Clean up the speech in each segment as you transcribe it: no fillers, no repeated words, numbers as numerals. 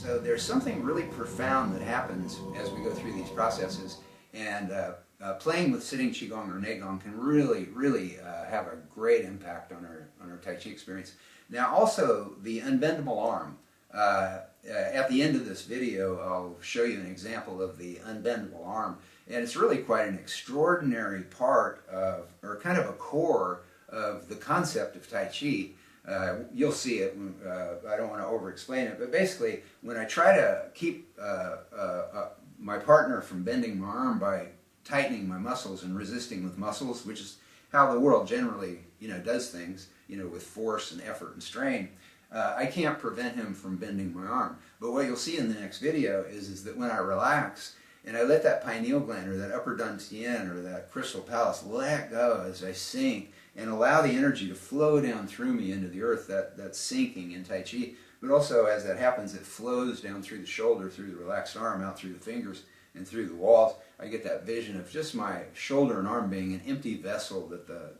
So there's something really profound that happens as we go through these processes, and playing with sitting Qigong or Nei Gong can really have a great impact on our Tai Chi experience. Now also the Unbendable Arm. At the end of this video I'll show you an example of the Unbendable Arm, and it's really quite an extraordinary part of, or kind of a core of the concept of Tai Chi. You'll see it. I don't want to over-explain it, but basically, when I try to keep my partner from bending my arm by tightening my muscles and resisting with muscles, which is how the world generally, does things, with force and effort and strain, I can't prevent him from bending my arm. But what you'll see in the next video is that when I relax and I let that pineal gland or that Upper Dan Tien or that crystal palace let go as I sink, and allow the energy to flow down through me into the earth, that's sinking in Tai Chi. But also as that happens, it flows down through the shoulder, through the relaxed arm, out through the fingers, and through the walls. I get that vision of just my shoulder and arm being an empty vessel that the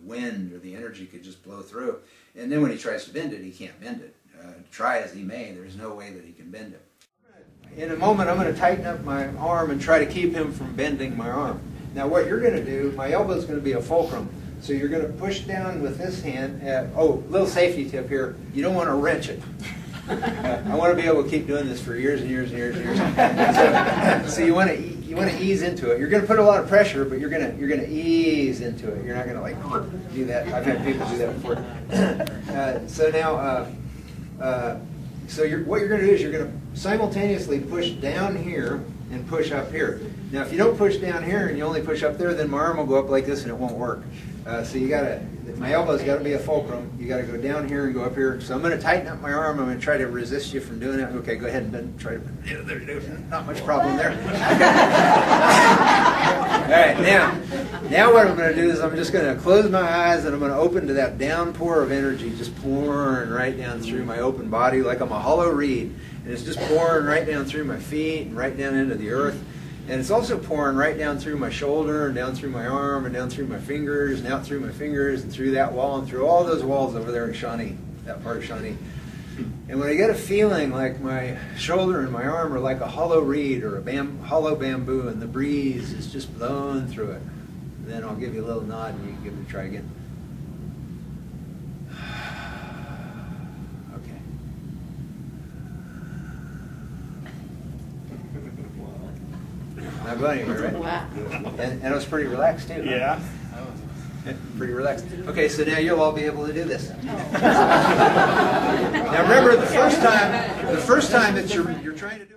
wind or the energy could just blow through. And then when he tries to bend it, he can't bend it. Try as he may, there's no way that he can bend it. In a moment, I'm going to tighten up my arm and try to keep him from bending my arm. Now what you're going to do, my elbow is going to be a fulcrum. So you're going to push down with this hand. Little safety tip here. You don't want to wrench it. I want to be able to keep doing this for years and years and years and years. So you want to ease into it. You're going to put a lot of pressure, but you're going to ease into it. You're not going to like do that. I've had people do that before. So now, what you're going to do is you're going to simultaneously push down here and push up here. Now, if you don't push down here and you only push up there, then my arm will go up like this and it won't work. So my elbow's got to be a fulcrum. You got to go down here and go up here. So I'm going to tighten up my arm. I'm going to try to resist you from doing it. Okay, go ahead and bend. Try to. There's not much problem there. All right, now what I'm going to do is I'm just going to close my eyes and I'm going to open to that downpour of energy, just pouring right down through my open body like I'm a hollow reed, and it's just pouring right down through my feet and right down into the earth. And it's also pouring right down through my shoulder and down through my arm and down through my fingers and out through my fingers and through that wall and through all those walls over there in Shawnee, that part of Shawnee. And when I get a feeling like my shoulder and my arm are like a hollow reed or a hollow bamboo and the breeze is just blowing through it, then I'll give you a little nod and you can give it a try again. Not going anywhere, right? Wow. And it was pretty relaxed too. Yeah. Pretty relaxed. Okay, so now you'll all be able to do this. Now remember, the first time that you're trying to do it.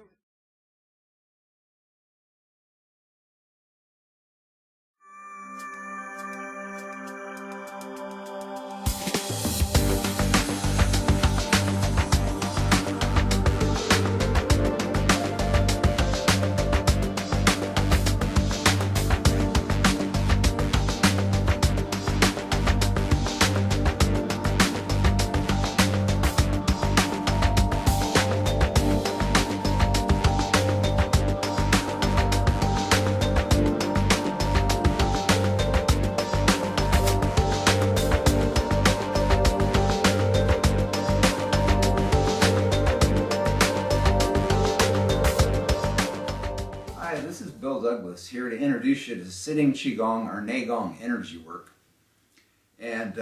Here to introduce you to sitting Qigong or Nei Gong energy work. And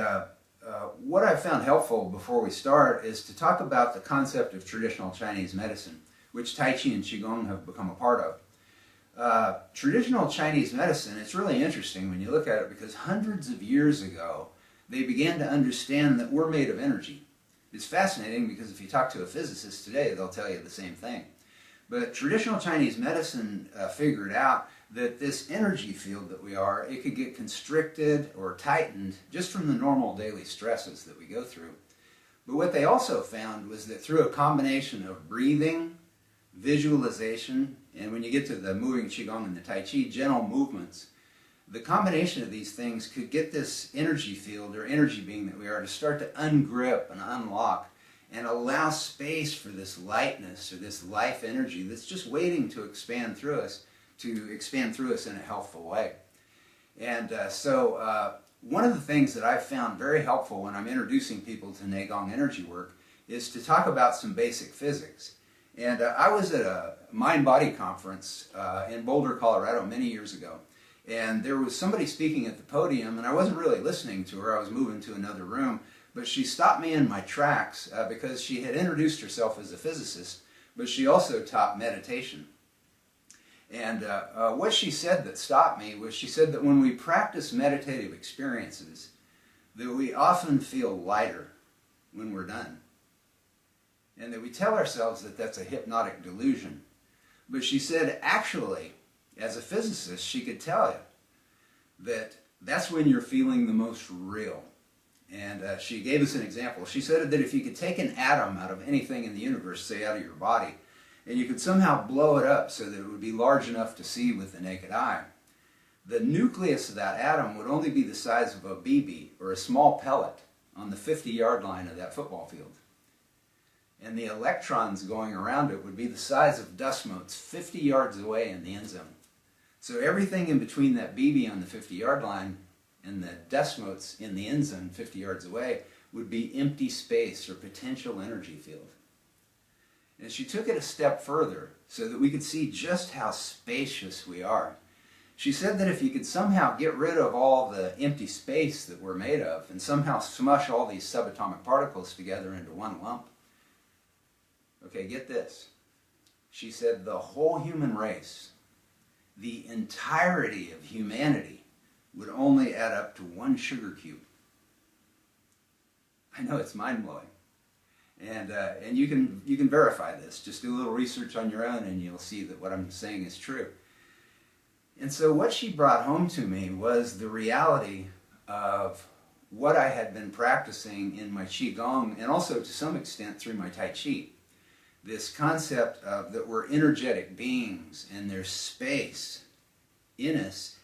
what I found helpful before we start is to talk about the concept of traditional Chinese medicine, which Tai Chi and Qigong have become a part of. Traditional Chinese medicine, it's really interesting when you look at it because hundreds of years ago they began to understand that we're made of energy. It's fascinating because if you talk to a physicist today, they'll tell you the same thing. But traditional Chinese medicine figured out that this energy field that we are, it could get constricted or tightened just from the normal daily stresses that we go through. But what they also found was that through a combination of breathing, visualization, and when you get to the moving Qigong and the Tai Chi, gentle movements, the combination of these things could get this energy field or energy being that we are to start to ungrip and unlock and allow space for this lightness or this life energy that's just waiting to expand through us in a healthful way. And so one of the things that I've found very helpful when I'm introducing people to Nei Gong energy work is to talk about some basic physics. And I was at a mind-body conference in Boulder, Colorado many years ago. And there was somebody speaking at the podium, and I wasn't really listening to her. I was moving to another room. But she stopped me in my tracks because she had introduced herself as a physicist, but she also taught meditation. And what she said that stopped me was she said that when we practice meditative experiences, that we often feel lighter when we're done. And that we tell ourselves that that's a hypnotic delusion. But she said, actually, as a physicist, she could tell you that that's when you're feeling the most real. And she gave us an example. She said that if you could take an atom out of anything in the universe, say out of your body, and you could somehow blow it up so that it would be large enough to see with the naked eye, the nucleus of that atom would only be the size of a BB, or a small pellet, on the 50-yard line of that football field. And the electrons going around it would be the size of dust motes 50 yards away in the end zone. So everything in between that BB on the 50-yard line and the dust motes in the end zone 50 yards away would be empty space or potential energy field. And she took it a step further so that we could see just how spacious we are. She said that if you could somehow get rid of all the empty space that we're made of and somehow smush all these subatomic particles together into one lump, okay, get this. She said the whole human race, the entirety of humanity, would only add up to one sugar cube. I know it's mind-blowing. And you can verify this. Just do a little research on your own and you'll see that what I'm saying is true. And so what she brought home to me was the reality of what I had been practicing in my Qigong and also to some extent through my Tai Chi. This concept of that we're energetic beings and there's space in us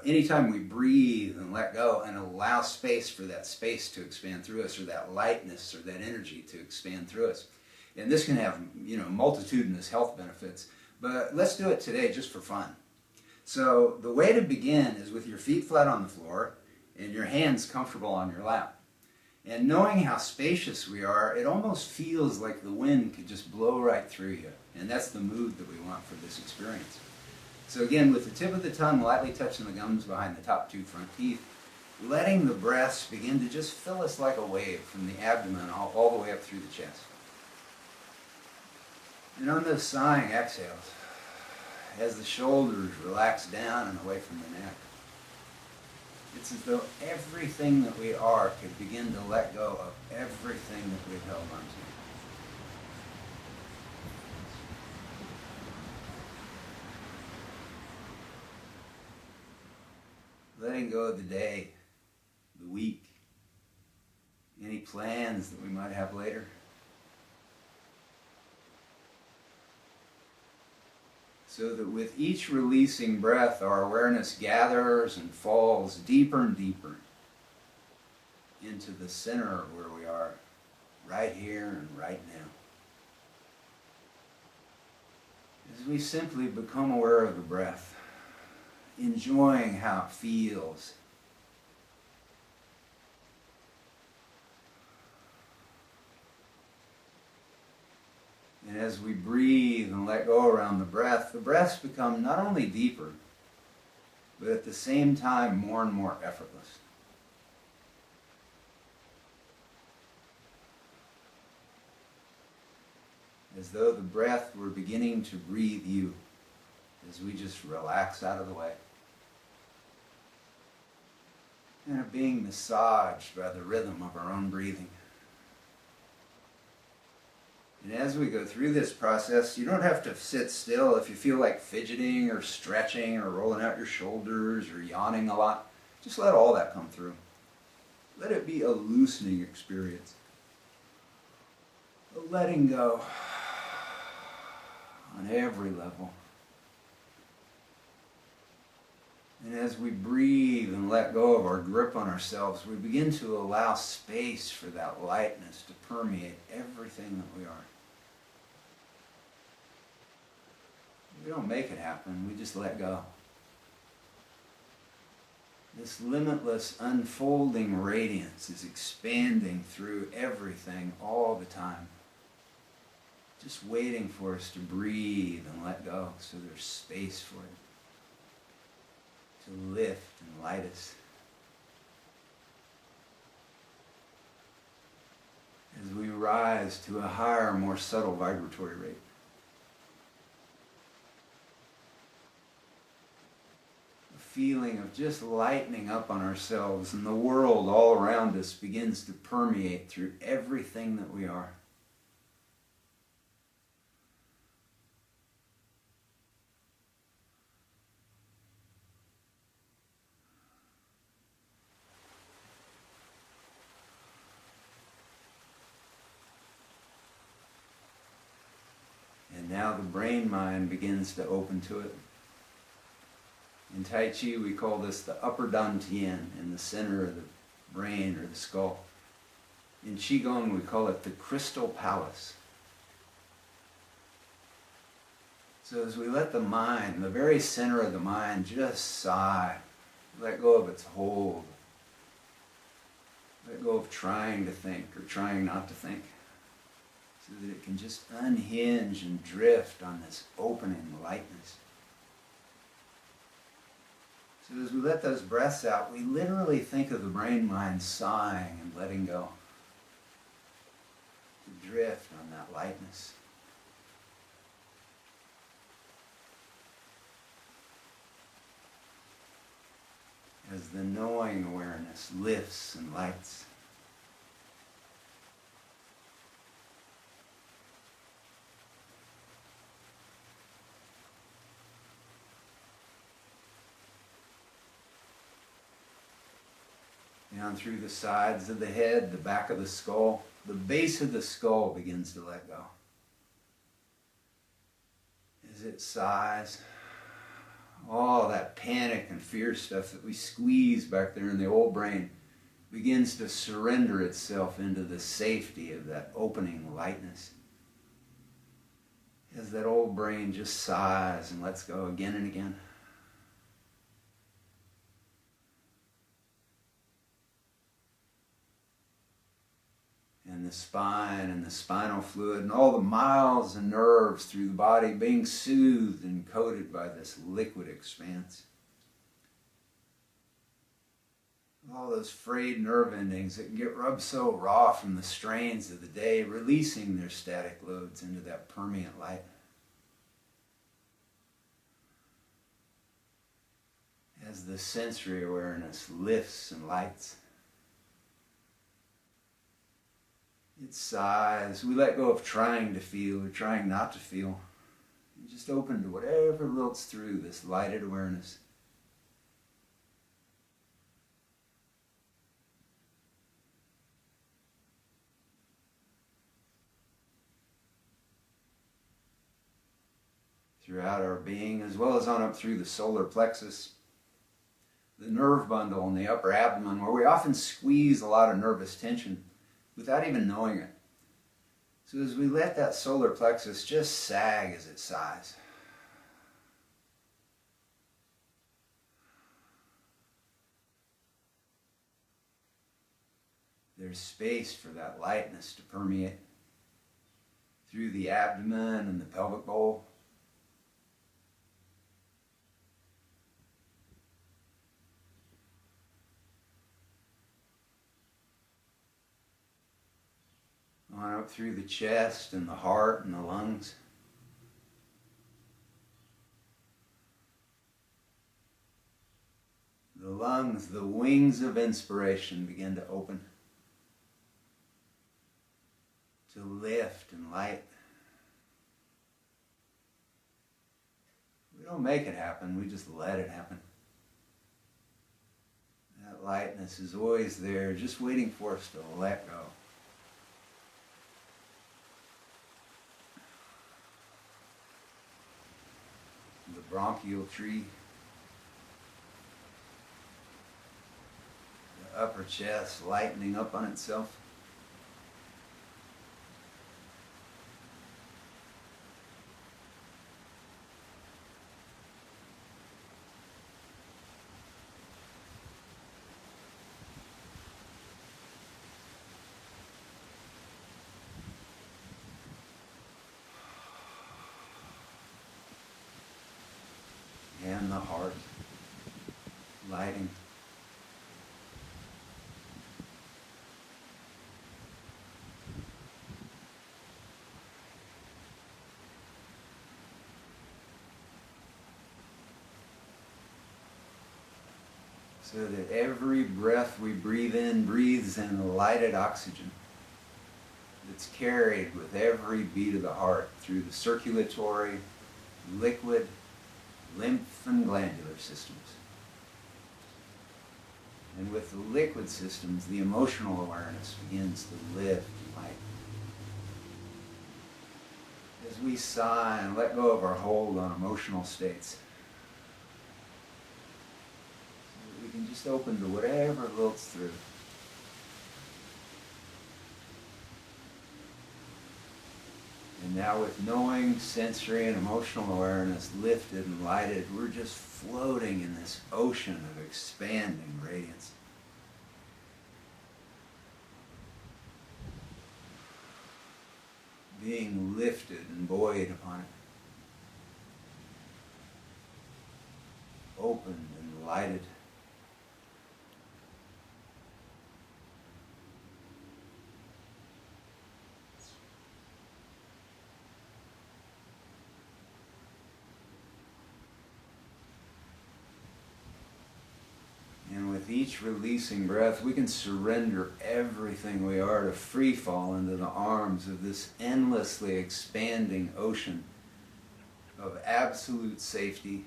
anytime we breathe and let go and allow space for that space to expand through us, or that lightness or that energy to expand through us. And this can have, multitudinous health benefits, but let's do it today just for fun. So the way to begin is with your feet flat on the floor and your hands comfortable on your lap. And knowing how spacious we are, it almost feels like the wind could just blow right through you. And that's the mood that we want for this experience. So again, with the tip of the tongue lightly touching the gums behind the top two front teeth, letting the breaths begin to just fill us like a wave from the abdomen all the way up through the chest. And on those sighing exhales, as the shoulders relax down and away from the neck, it's as though everything that we are could begin to let go of everything that we've held on to. Letting go of the day, the week, any plans that we might have later. So that with each releasing breath, our awareness gathers and falls deeper and deeper into the center of where we are, right here and right now. As we simply become aware of the breath, enjoying how it feels. And as we breathe and let go around the breaths become not only deeper, but at the same time more and more effortless. As though the breath were beginning to breathe you, as we just relax out of the way. And are being massaged by the rhythm of our own breathing. And as we go through this process, you don't have to sit still if you feel like fidgeting or stretching or rolling out your shoulders or yawning a lot. Just let all that come through. Let it be a loosening experience. A letting go on every level. And as we breathe and let go of our grip on ourselves, we begin to allow space for that lightness to permeate everything that we are. We don't make it happen, we just let go. This limitless, unfolding radiance is expanding through everything all the time. just waiting for us to breathe and let go, so there's space for it to lift and light us. As we rise to a higher, more subtle vibratory rate. A feeling of just lightening up on ourselves, and the world all around us begins to permeate through everything that we are. And now the brain-mind begins to open to it. In Tai Chi, we call this the Upper Dan Tien, in the center of the brain or the skull. In Qigong, we call it the Crystal Palace. So as we let the mind, the very center of the mind, just sigh, let go of its hold, let go of trying to think or trying not to think, so that it can just unhinge and drift on this opening lightness. So as we let those breaths out, we literally think of the brain-mind sighing and letting go, to drift on that lightness. As the knowing awareness lifts and lights. Down through the sides of the head, the back of the skull, the base of the skull begins to let go. As it sighs, all that panic and fear stuff that we squeeze back there in the old brain begins to surrender itself into the safety of that opening lightness. As that old brain just sighs and lets go again and again. And the spine and the spinal fluid and all the miles and nerves through the body being soothed and coated by this liquid expanse. All those frayed nerve endings that can get rubbed so raw from the strains of the day, releasing their static loads into that permeant light. As the sensory awareness lifts and lights. It sighs. We let go of trying to feel or trying not to feel. And just open to whatever lilts through this lighted awareness. Throughout our being, as well as on up through the solar plexus, the nerve bundle in the upper abdomen, where we often squeeze a lot of nervous tension without even knowing it. So as we let that solar plexus just sag as it sighs. There's space for that lightness to permeate through the abdomen and the pelvic bowl. On up through the chest and the heart and the lungs. The lungs, the wings of inspiration begin to open, to lift and light. We don't make it happen, we just let it happen. That lightness is always there, just waiting for us to let go. The bronchial tree, the upper chest lightening up on itself. the heart, lighting. So that every breath we breathe in breathes in lighted oxygen that's carried with every beat of the heart through the circulatory, liquid, lymph and glandular systems. And with the liquid systems, the emotional awareness begins to lift and lighten. As we sigh and let go of our hold on emotional states, we can just open to whatever lilts through. And now with knowing, sensory, and emotional awareness lifted and lighted, we're just floating in this ocean of expanding radiance. Being lifted and buoyed upon it. Opened and lighted. And with each releasing breath, we can surrender everything we are to free fall into the arms of this endlessly expanding ocean of absolute safety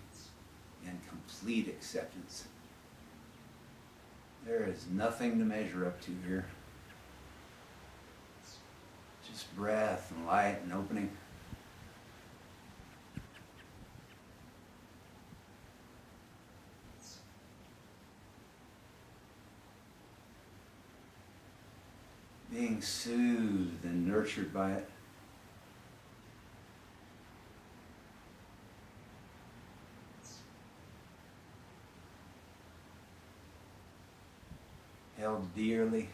and complete acceptance. There is nothing to measure up to here. Just breath and light and opening. Being soothed and nurtured by it. Held dearly.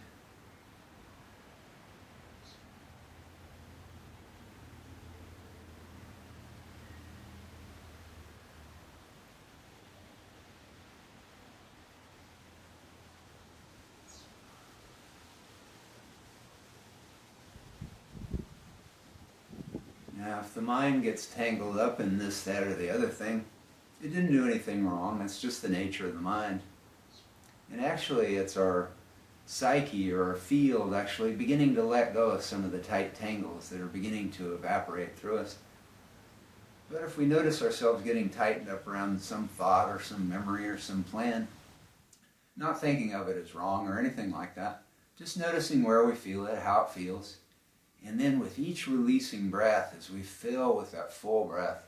Now, if the mind gets tangled up in this, that, or the other thing, it didn't do anything wrong. It's just the nature of the mind. And actually, it's our psyche or our field actually beginning to let go of some of the tight tangles that are beginning to evaporate through us. But if we notice ourselves getting tightened up around some thought or some memory or some plan, not thinking of it as wrong or anything like that, just noticing where we feel it, how it feels, and then with each releasing breath, as we fill with that full breath,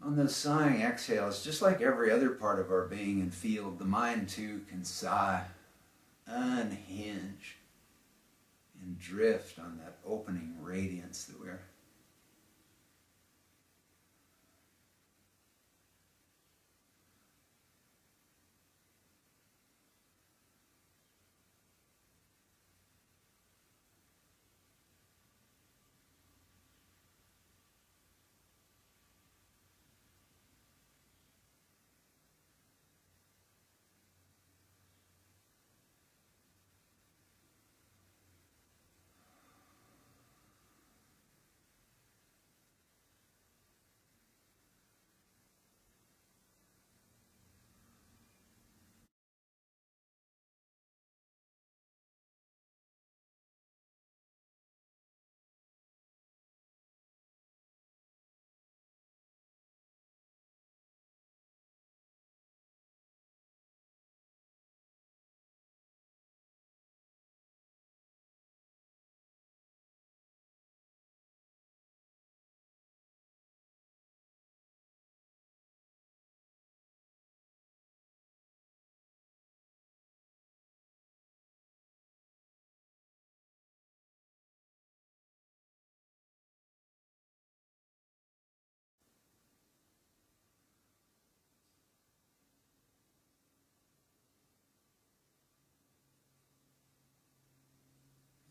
on those sighing exhales, just like every other part of our being and field, the mind too can sigh, unhinge, and drift on that opening radiance that we're.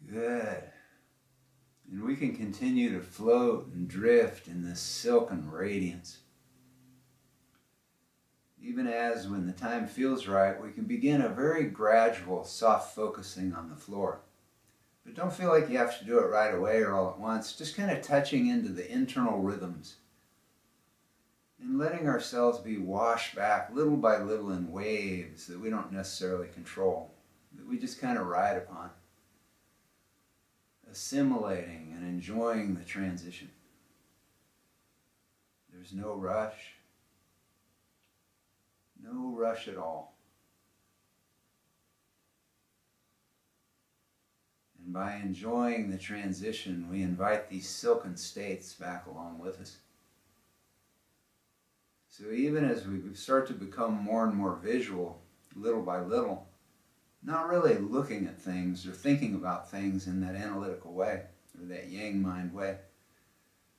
Good. And we can continue to float and drift in this silken radiance. Even as, when the time feels right, we can begin a very gradual, soft focusing on the floor. But don't feel like you have to do it right away or all at once, just kind of touching into the internal rhythms and letting ourselves be washed back little by little in waves that we don't necessarily control, that we just kind of ride upon, assimilating and enjoying the transition. There's no rush. No rush at all. And by enjoying the transition, we invite these silken states back along with us. So even as we start to become more and more visual, little by little, not really looking at things or thinking about things in that analytical way, or that yang mind way,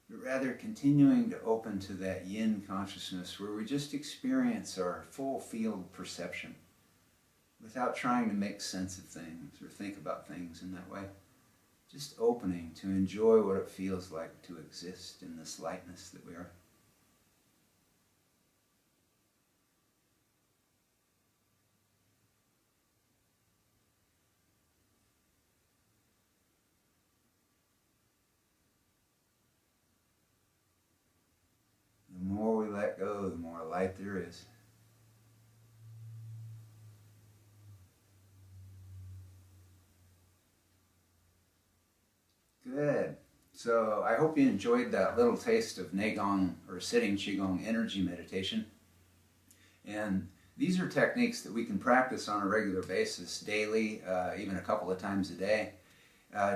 but rather continuing to open to that yin consciousness where we just experience our full field perception without trying to make sense of things or think about things in that way. Just opening to enjoy what it feels like to exist in this lightness that we are. The more we let go, the more light there is. Good. So I hope you enjoyed that little taste of Nei Gong or sitting Qigong energy meditation. And these are techniques that we can practice on a regular basis, daily, even a couple of times a day,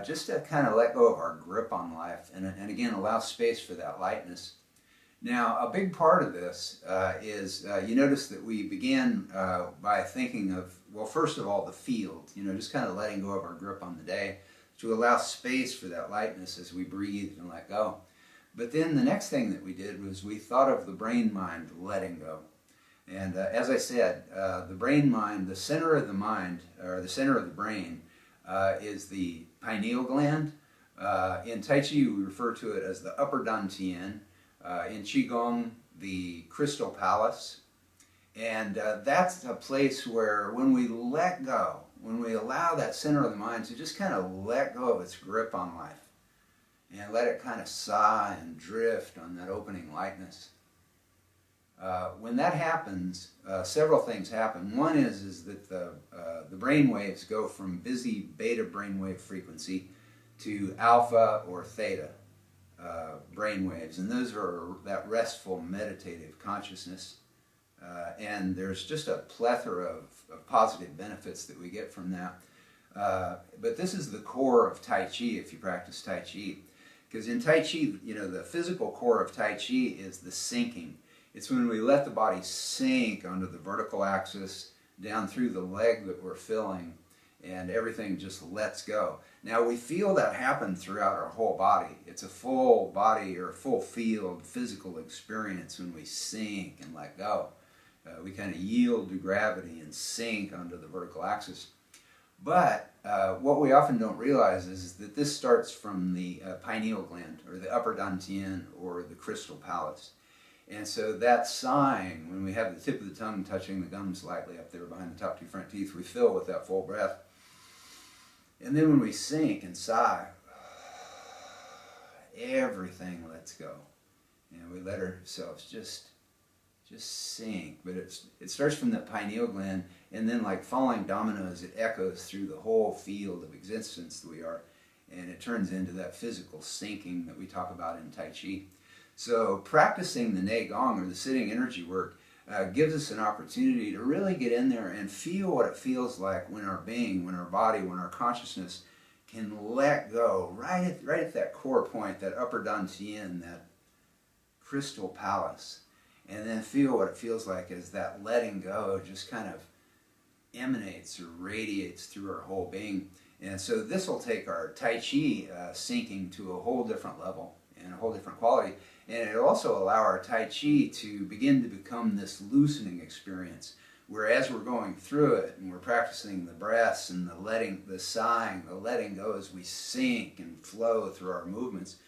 just to kind of let go of our grip on life and again allow space for that lightness. Now, a big part of this is, you notice that we began by thinking of, well, first of all, the field, just kind of letting go of our grip on the day to allow space for that lightness as we breathe and let go. But then the next thing that we did was we thought of the brain-mind letting go. And as I said, the brain-mind, the center of the mind, or the center of the brain, is the pineal gland. In Tai Chi, we refer to it as the Upper Dan Tien. In Qigong, the crystal palace. And that's a place where when we let go, when we allow that center of the mind to just kind of let go of its grip on life and let it kind of sigh and drift on that opening lightness. When that happens, several things happen. One is that the brain waves go from busy beta brainwave frequency to alpha or theta brain waves, and those are that restful meditative consciousness. And there's just a plethora of positive benefits that we get from that. But this is the core of Tai Chi if you practice Tai Chi. Because in Tai Chi, the physical core of Tai Chi is the sinking. It's when we let the body sink onto the vertical axis, down through the leg that we're filling, and everything just lets go. Now we feel that happen throughout our whole body. It's a full body or full field physical experience when we sink and let go. We kind of yield to gravity and sink onto the vertical axis. But what we often don't realize is that this starts from the pineal gland, or the Upper Dan Tien, or the crystal palace. And so that sighing, when we have the tip of the tongue touching the gums lightly up there behind the top two front teeth, we fill with that full breath. And then when we sink and sigh, everything lets go. And we let ourselves just sink. But it starts from the pineal gland, and then like falling dominoes, it echoes through the whole field of existence that we are. And it turns into that physical sinking that we talk about in Tai Chi. So practicing the Nei Gong, or the sitting energy work, gives us an opportunity to really get in there and feel what it feels like when our being, when our body, when our consciousness can let go right at that core point, that Upper Dan Tien, that crystal palace, and then feel what it feels like as that letting go just kind of emanates or radiates through our whole being. And so this will take our Tai Chi sinking to a whole different level and a whole different quality. And it'll also allow our Tai Chi to begin to become this loosening experience, where as we're going through it and we're practicing the breaths and the letting, the sighing, the letting go as we sink and flow through our movements,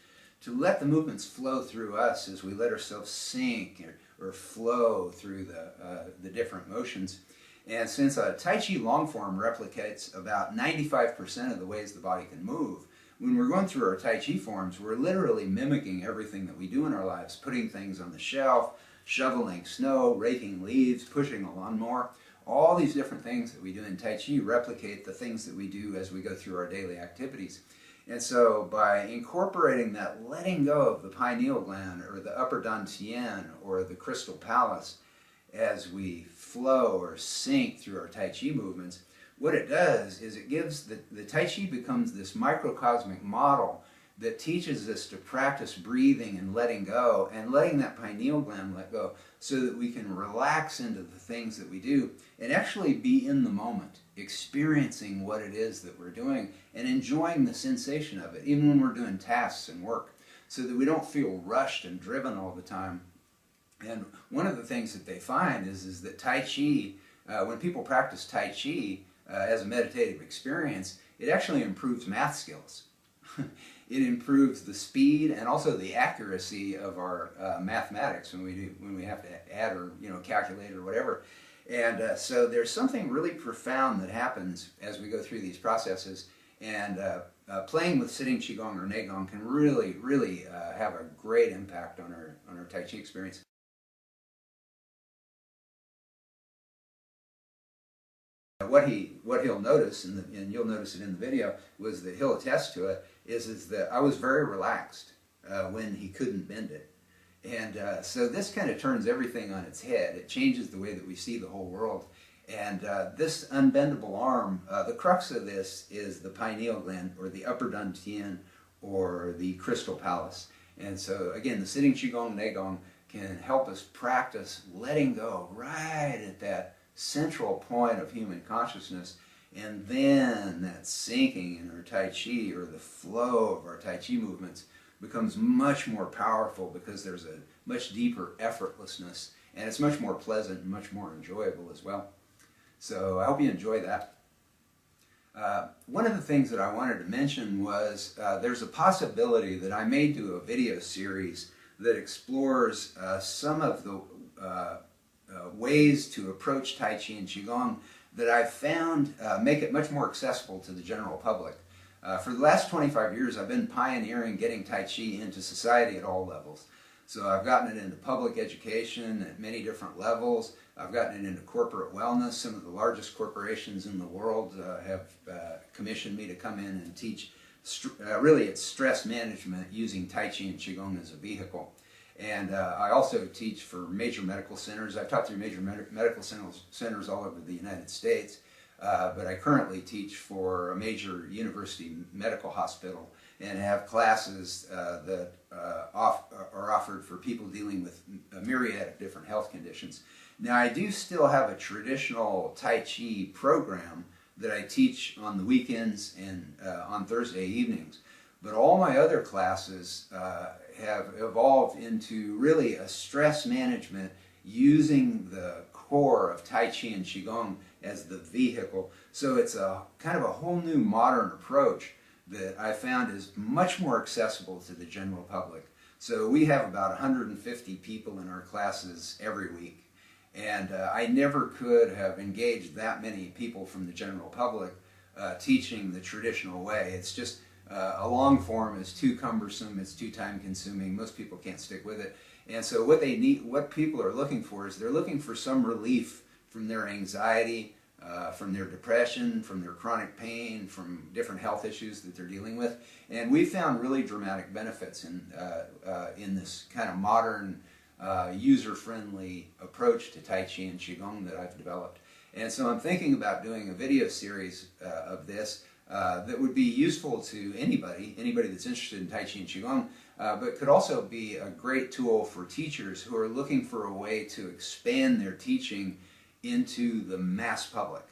to let the movements flow through us as we let ourselves sink or flow through the different motions. And since Tai Chi long form replicates about 95% of the ways the body can move, when we're going through our Tai Chi forms, we're literally mimicking everything that we do in our lives, putting things on the shelf, shoveling snow, raking leaves, pushing a lawnmower. All these different things that we do in Tai Chi replicate the things that we do as we go through our daily activities. And so by incorporating that letting go of the pineal gland or the Upper Dan Tien or the crystal palace as we flow or sink through our Tai Chi movements, what it does is it gives the Tai Chi becomes this microcosmic model that teaches us to practice breathing and letting go and letting that pineal gland let go so that we can relax into the things that we do and actually be in the moment, experiencing what it is that we're doing and enjoying the sensation of it, even when we're doing tasks and work, so that we don't feel rushed and driven all the time. And one of the things that they find is that Tai Chi, when people practice Tai Chi as a meditative experience, it actually improves math skills. It improves the speed and also the accuracy of our mathematics when we have to add or calculate or whatever. And so there's something really profound that happens as we go through these processes. And playing with sitting Qigong or Nei Gong can really have a great impact on our Tai Chi experience. What he'll notice, and you'll notice it in the video, was that he'll attest to it, is that I was very relaxed when he couldn't bend it. And so this kind of turns everything on its head. It changes the way that we see the whole world. And this unbendable arm, the crux of this is the pineal gland, or the Upper Dan Tien, or the crystal palace. And so again, the sitting Qigong, Nei Gong can help us practice letting go right at that central point of human consciousness, and then that sinking in our Tai Chi, or the flow of our Tai Chi movements, becomes much more powerful because there's a much deeper effortlessness, and it's much more pleasant and much more enjoyable as well. So I hope you enjoy that. One of the things that I wanted to mention was there's a possibility that I may do a video series that explores some of the ways to approach Tai Chi and Qigong that I've found make it much more accessible to the general public. For the last 25 years, I've been pioneering getting Tai Chi into society at all levels. So I've gotten it into public education at many different levels. I've gotten it into corporate wellness. Some of the largest corporations in the world have commissioned me to come in and teach. Really, it's stress management using Tai Chi and Qigong as a vehicle. And I also teach for major medical centers. I've taught through major medical centers all over the United States, but I currently teach for a major university medical hospital and have classes that are offered for people dealing with a myriad of different health conditions. Now, I do still have a traditional Tai Chi program that I teach on the weekends and on Thursday evenings, but all my other classes have evolved into really a stress management using the core of Tai Chi and Qigong as the vehicle. So it's a kind of a whole new modern approach that I found is much more accessible to the general public. So we have about 150 people in our classes every week. And I never could have engaged that many people from the general public teaching the traditional way. It's just a long form is too cumbersome, it's too time consuming, most people can't stick with it. And so what people are looking for is they're looking for some relief from their anxiety, from their depression, from their chronic pain, from different health issues that they're dealing with. And we found really dramatic benefits in this kind of modern, user-friendly approach to Tai Chi and Qigong that I've developed. And so I'm thinking about doing a video series of this that would be useful to anybody that's interested in Tai Chi and Qigong, but could also be a great tool for teachers who are looking for a way to expand their teaching into the mass public.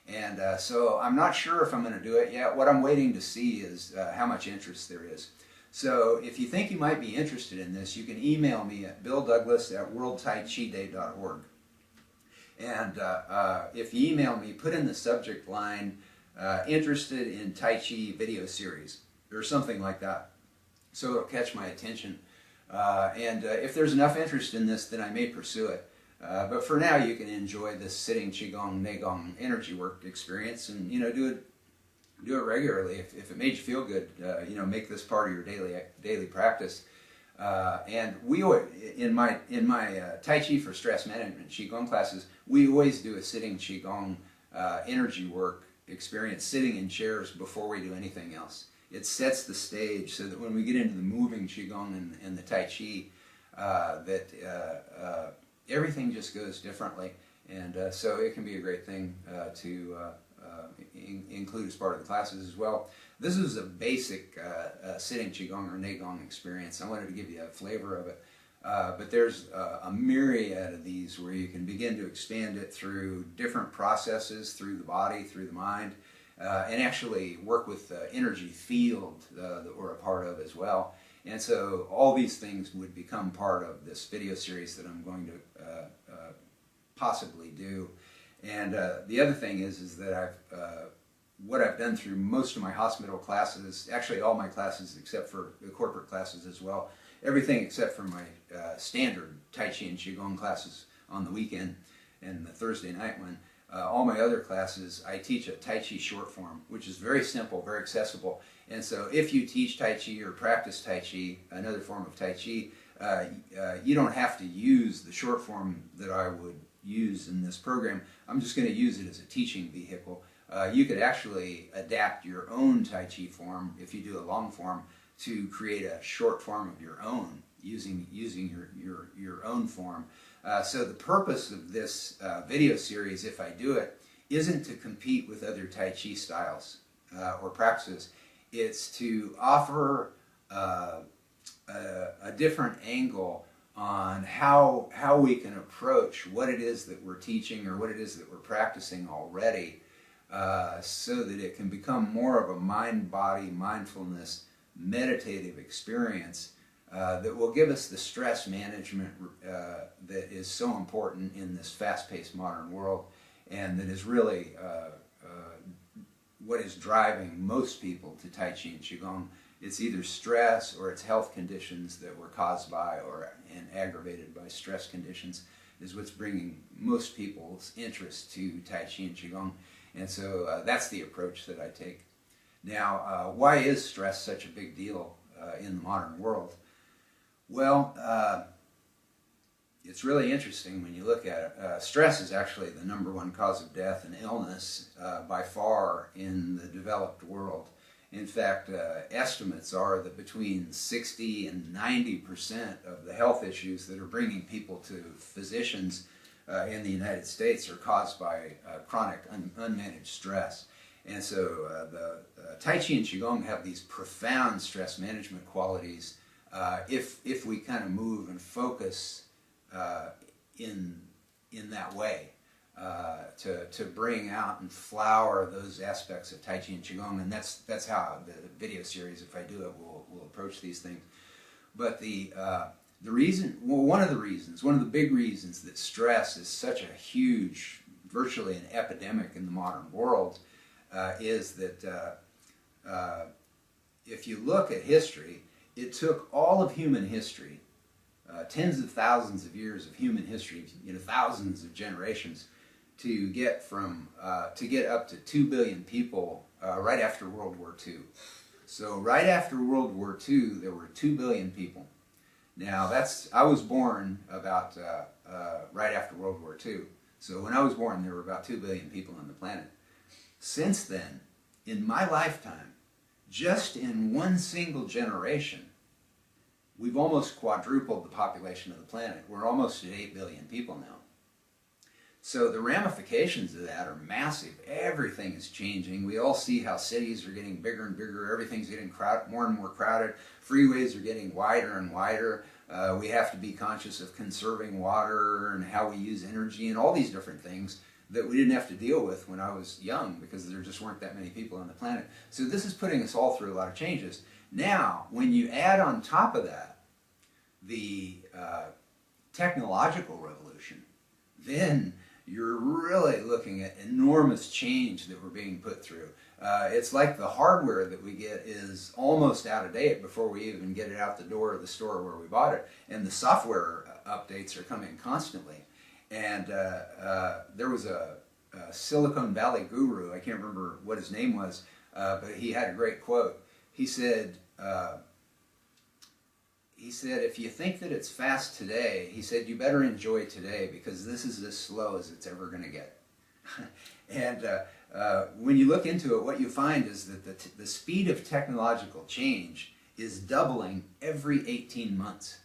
And so I'm not sure if I'm going to do it yet. What I'm waiting to see is how much interest there is. So if you think you might be interested in this, you can email me at billdouglas@worldtaichiday.org. And if you email me, put in the subject line, interested in Tai Chi video series, or something like that. So it'll catch my attention. If there's enough interest in this, then I may pursue it. But for now, you can enjoy this sitting Qigong, Nei Gong energy work experience, and do it regularly. If it made you feel good, make this part of your daily practice. And we always, in my Tai Chi for stress management Qigong classes, we always do a sitting Qigong energy work experience, sitting in chairs before we do anything else. It sets the stage so that when we get into the moving Qigong and the Tai Chi, everything just goes differently. And so it can be a great thing to include as part of the classes as well. This is a basic sitting Qigong or Nei Gong experience. I wanted to give you a flavor of it. But there's a myriad of these where you can begin to expand it through different processes, through the body, through the mind, and actually work with the energy field that we're a part of as well. And so all these things would become part of this video series that I'm going to possibly do. And the other thing is that what I've done through most of my hospital classes, actually all my classes except for the corporate classes as well, everything except for my standard Tai Chi and Qigong classes on the weekend and the Thursday night one, all my other classes, I teach a Tai Chi short form, which is very simple, very accessible. And so if you teach Tai Chi or practice Tai Chi, another form of Tai Chi, you don't have to use the short form that I would use in this program. I'm just going to use it as a teaching vehicle. You could actually adapt your own Tai Chi form, if you do a long form, to create a short form of your own, using your own form. So the purpose of this video series, if I do it, isn't to compete with other Tai Chi styles or practices. It's to offer a different angle on how we can approach what it is that we're teaching or what it is that we're practicing already, so that it can become more of a mind-body mindfulness meditative experience that will give us the stress management that is so important in this fast-paced modern world, and that is really what is driving most people to Tai Chi and Qigong. It's either stress or it's health conditions that were caused by and aggravated by stress conditions is what's bringing most people's interest to Tai Chi and Qigong. And so that's the approach that I take. Now, why is stress such a big deal in the modern world? Well, it's really interesting when you look at it. Stress is actually the #1 cause of death and illness by far in the developed world. In fact, estimates are that between 60 and 90% of the health issues that are bringing people to physicians in the United States are caused by chronic unmanaged stress. And so the Tai Chi and Qigong have these profound stress management qualities if we kind of move and focus in that way. To bring out and flower those aspects of Tai Chi and Qigong, and that's how the video series, if I do it, will approach these things. But one of the big reasons that stress is such a huge, virtually an epidemic in the modern world, is that if you look at history, it took all of human history, tens of thousands of years of human history, thousands of generations, to get up to 2 billion people right after World War II. So right after World War II, there were 2 billion people. Now I was born about right after World War II. So when I was born, there were about 2 billion people on the planet. Since then, in my lifetime, just in one single generation, we've almost quadrupled the population of the planet. We're almost at 8 billion people now. So the ramifications of that are massive. Everything is changing. We all see how cities are getting bigger and bigger. Everything's getting more and more crowded. Freeways are getting wider and wider. We have to be conscious of conserving water and how we use energy and all these different things that we didn't have to deal with when I was young because there just weren't that many people on the planet. So this is putting us all through a lot of changes. Now, when you add on top of that the technological revolution, then you're really looking at enormous change that we're being put through. It's like the hardware that we get is almost out of date before we even get it out the door of the store where we bought it. And the software updates are coming constantly. And there was a Silicon Valley guru, I can't remember what his name was, but he had a great quote. He said, if you think that it's fast today, he said, you better enjoy today because this is as slow as it's ever going to get. And when you look into it, what you find is that the speed of technological change is doubling every 18 months.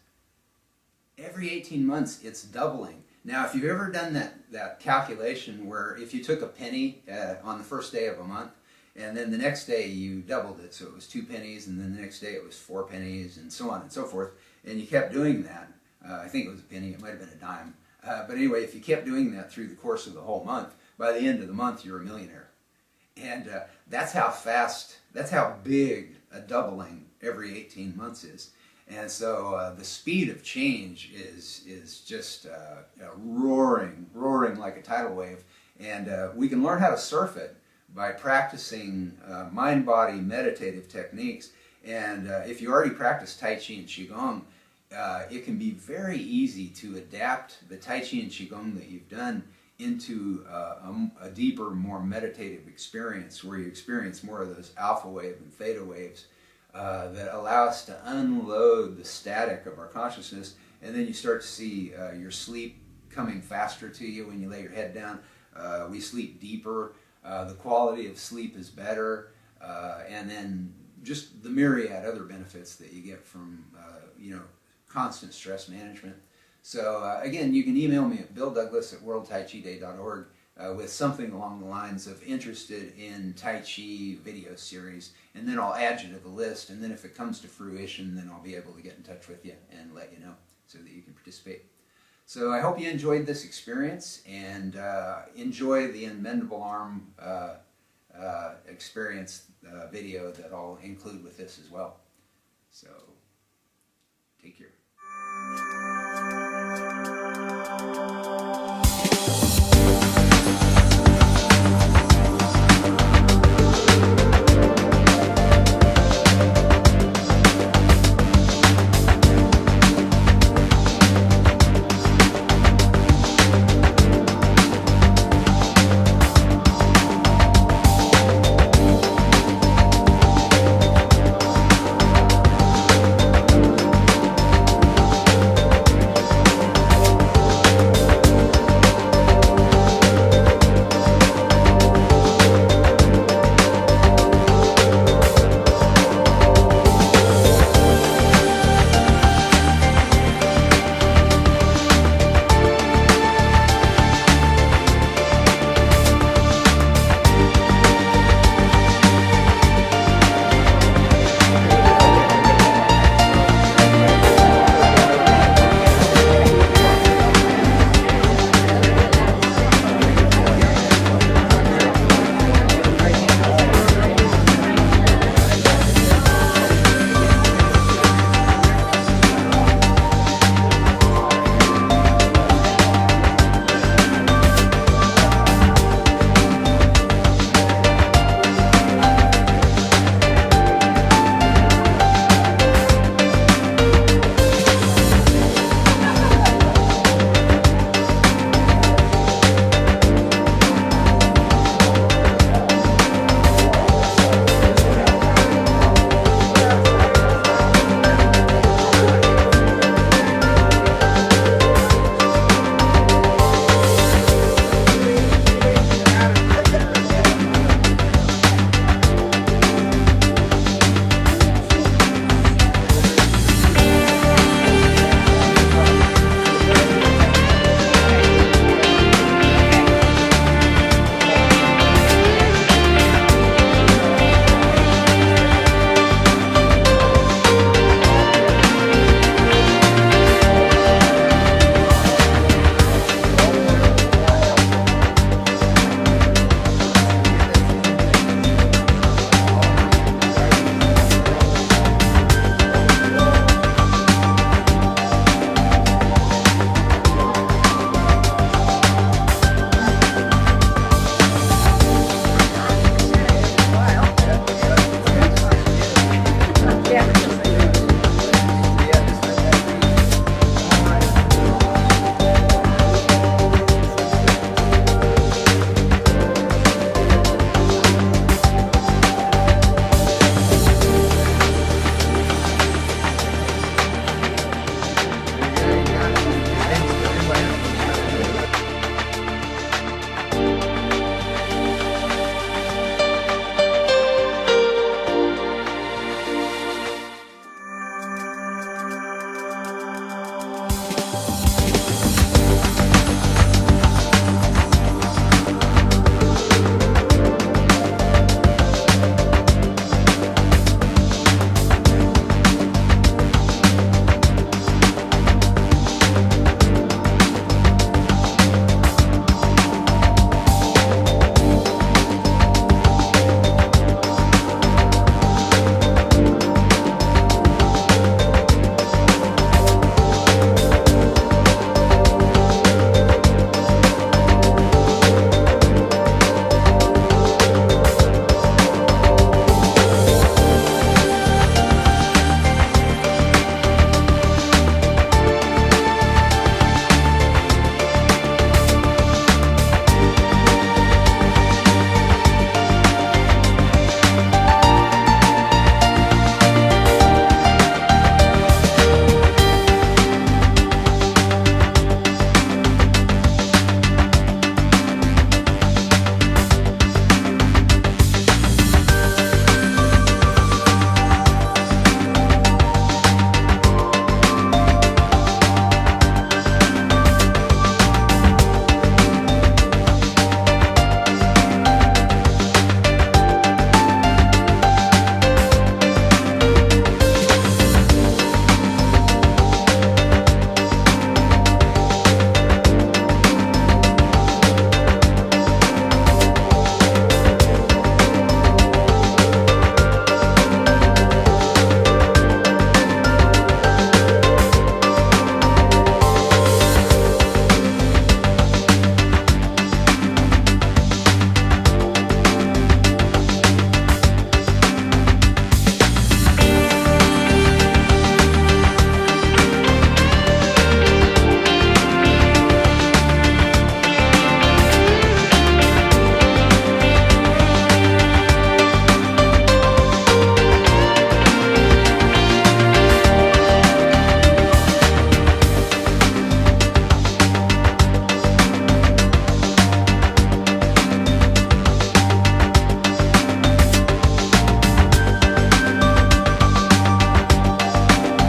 Every 18 months, it's doubling. Now, if you've ever done that calculation where if you took a penny on the first day of a month, and then the next day you doubled it, so it was 2 pennies, and then the next day it was 4 pennies, and so on and so forth, and you kept doing that, I think it was a penny, it might have been a dime, but anyway, if you kept doing that through the course of the whole month, by the end of the month you're a millionaire. And that's how fast, that's how big a doubling every 18 months is. And so the speed of change is just roaring like a tidal wave. And we can learn how to surf it by practicing mind-body meditative techniques. And if you already practice Tai Chi and Qigong, it can be very easy to adapt the Tai Chi and Qigong that you've done into a deeper, more meditative experience where you experience more of those alpha wave and theta waves that allow us to unload the static of our consciousness, and then you start to see your sleep coming faster to you when you lay your head down. We sleep deeper, the quality of sleep is better, and then just the myriad other benefits that you get from constant stress management. So again, you can email me at billdouglas@worldtaichiday.org with something along the lines of interested in Tai Chi video series, and then I'll add you to the list, and then if it comes to fruition, then I'll be able to get in touch with you and let you know so that you can participate. So I hope you enjoyed this experience, and enjoy the Unbendable Arm experience video that I'll include with this as well. So take care.